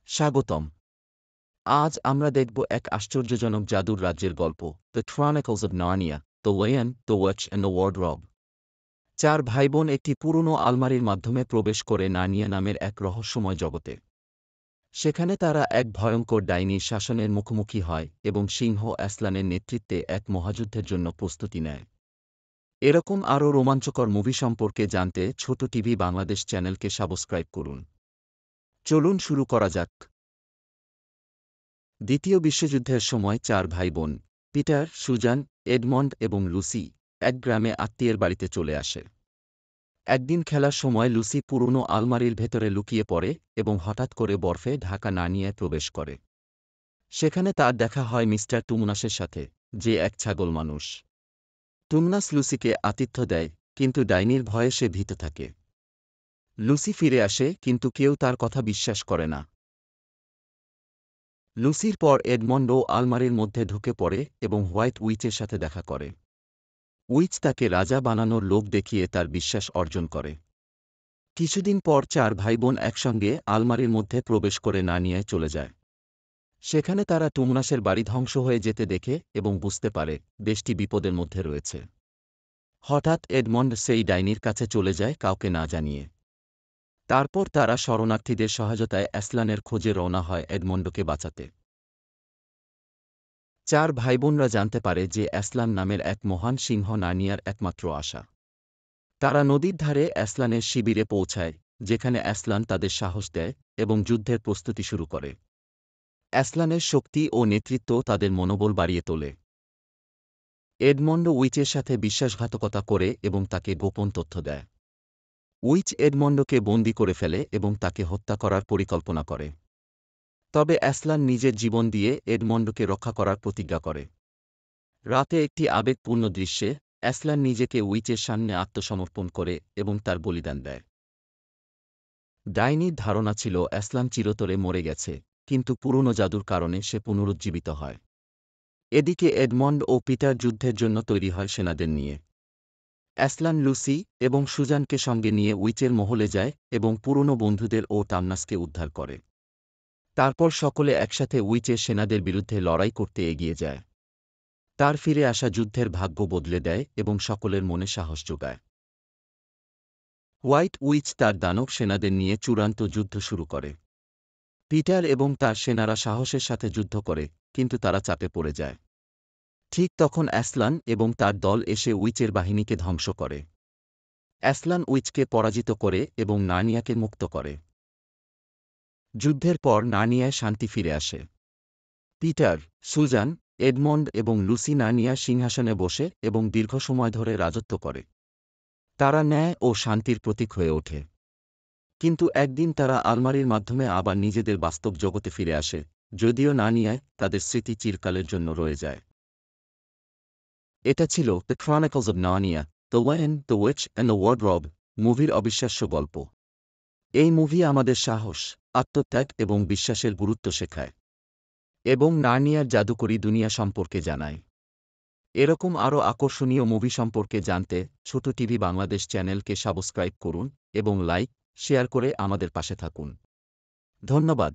স্বাগতম। আজ আমরা দেখব এক আশ্চর্যজনক জাদুর রাজ্যের গল্প, the Chronicles of Narnia, the when, the Witch and the Wardrobe. চার ভাইবোন একটি পুরনো আলমারির মাধ্যমে প্রবেশ করে নার্নিয়া নামের এক রহস্যময় জগতে। সেখানে তারা এক ভয়ঙ্কর ডাইনির শাসনের মুখোমুখি হয় এবং সিংহ অ্যাসলানের নেতৃত্বে এক মহাযুদ্ধের জন্য প্রস্তুতি নেয়। এরকম আরও রোমাঞ্চকর মুভি সম্পর্কে জানতে ছোট টিভি বাংলাদেশ চ্যানেলকে সাবস্ক্রাইব করুন। চলুন শুরু করা যাক। দ্বিতীয় বিশ্বযুদ্ধের সময় চার ভাইবোন, পিটার, সুজান, এডমন্ড এবং লুসি, এক গ্রামে আত্মীয়ের বাড়িতে চলে আসে। একদিন খেলার সময় লুসি পুরনো আলমারির ভেতরে লুকিয়ে পড়ে এবং হঠাৎ করে বরফে ঢাকা নার্নিয়ায় প্রবেশ করে। সেখানে তার দেখা হয় মিস্টার টুমনাসের সাথে, যে এক ছাগল মানুষ। টুমনাস লুসিকে আতিথ্য দেয়, কিন্তু ডাইনির ভয়ে সে ভীত থাকে। লুসি ফিরে আসে, কিন্তু কেউ তার কথা বিশ্বাস করে না। লুসির পর এডমন্ডও আলমারির মধ্যে ঢুকে পড়ে এবং হোয়াইট উইচের সাথে দেখা করে। উইচ তাকে রাজা বানানোর লোভ দেখিয়ে তার বিশ্বাস অর্জন করে। কিছুদিন পর চার ভাইবোন একসঙ্গে আলমারির মধ্যে প্রবেশ করে নার্নিয়ায় চলে যায়। সেখানে তারা টুমনাসের বাড়ি ধ্বংস হয়ে যেতে দেখে এবং বুঝতে পারে দেশটি বিপদের মধ্যে রয়েছে। হঠাৎ এডমন্ড সেই ডাইনির কাছে চলে যায়, কাউকে না জানিয়ে। তারপর তারা শরণার্থীদের সহায়তায় অ্যাসলানের খোঁজে রওনা হয় এডমন্ডকে বাঁচাতে। চার ভাইবোনরা জানতে পারে যে অ্যাসলান নামের এক মহান সিংহ নার্নিয়ার একমাত্র আশা। তারা নদীর ধারে অ্যাসলানের শিবিরে পৌঁছায়, যেখানে অ্যাসলান তাদের সাহস দেয় এবং যুদ্ধের প্রস্তুতি শুরু করে। অ্যাসলানের শক্তি ও নেতৃত্ব তাদের মনোবল বাড়িয়ে তোলে। এডমন্ড উইচের সাথে বিশ্বাসঘাতকতা করে এবং তাকে গোপন তথ্য দেয়। উইচ এডমন্ডকে বন্দী করে ফেলে এবং তাকে হত্যা করার পরিকল্পনা করে। তবে অ্যাসলান নিজের জীবন দিয়ে এডমন্ডকে রক্ষা করার প্রতিজ্ঞা করে। রাতে একটি আবেগপূর্ণ দৃশ্যে অ্যাসলান নিজেকে উইচের সামনে আত্মসমর্পণ করে এবং তার বলিদান দেয়। ডাইনির ধারণা ছিল অ্যাসলান চিরতরে মরে গেছে, কিন্তু পুরনো জাদুর কারণে সে পুনরুজ্জীবিত হয়। এদিকে এডমন্ড ও পিটার যুদ্ধের জন্য তৈরি হয় সেনাদের নিয়ে। অ্যাসলান লুসি এবং সুজানকে সঙ্গে নিয়ে উইচের মহলে যায় এবং পুরনো বন্ধুদের ও টামনাসকে উদ্ধার করে। তারপর সকলে একসাথে উইচের সেনাদের বিরুদ্ধে লড়াই করতে এগিয়ে যায়। তার ফিরে আসা যুদ্ধের ভাগ্য বদলে দেয় এবং সকলের মনে সাহস যোগায়। হোয়াইট উইচ তার দানব সেনাদের নিয়ে চূড়ান্ত যুদ্ধ শুরু করে। পিটার এবং তার সেনারা সাহসের সাথে যুদ্ধ করে, কিন্তু তারা চাপে পড়ে যায়। ঠিক তখন অ্যাসলান এবং তার দল এসে উইচের বাহিনীকে ধ্বংস করে। অ্যাসলান উইচকে পরাজিত করে এবং নার্নিয়াকে মুক্ত করে। যুদ্ধের পর নার্নিয়ায় শান্তি ফিরে আসে। পিটার, সুজান, এডমন্ড এবং লুসি নার্নিয়ার সিংহাসনে বসে এবং দীর্ঘ সময় ধরে রাজত্ব করে। তারা ন্যায় ও শান্তির প্রতীক হয়ে ওঠে। কিন্তু একদিন তারা আলমারির মাধ্যমে আবার নিজেদের বাস্তব জগতে ফিরে আসে, যদিও নার্নিয়ায় তাদের স্মৃতি চিরকালের জন্য রয়ে যায়। এটা ছিল the Chronicles of Narnia, the when, the Witch and the Wardrobe মুভির অবিশ্বাস্য গল্প। এই মুভি আমাদের সাহস, আত্মত্যাগ এবং বিশ্বাসের গুরুত্ব শেখায় এবং নার্নিয়ার জাদুকরী দুনিয়া সম্পর্কে জানায়। এরকম আরও আকর্ষণীয় মুভি সম্পর্কে জানতে ছোট টিভি বাংলাদেশ চ্যানেলকে সাবস্ক্রাইব করুন এবং লাইক, শেয়ার করে আমাদের পাশে থাকুন। ধন্যবাদ।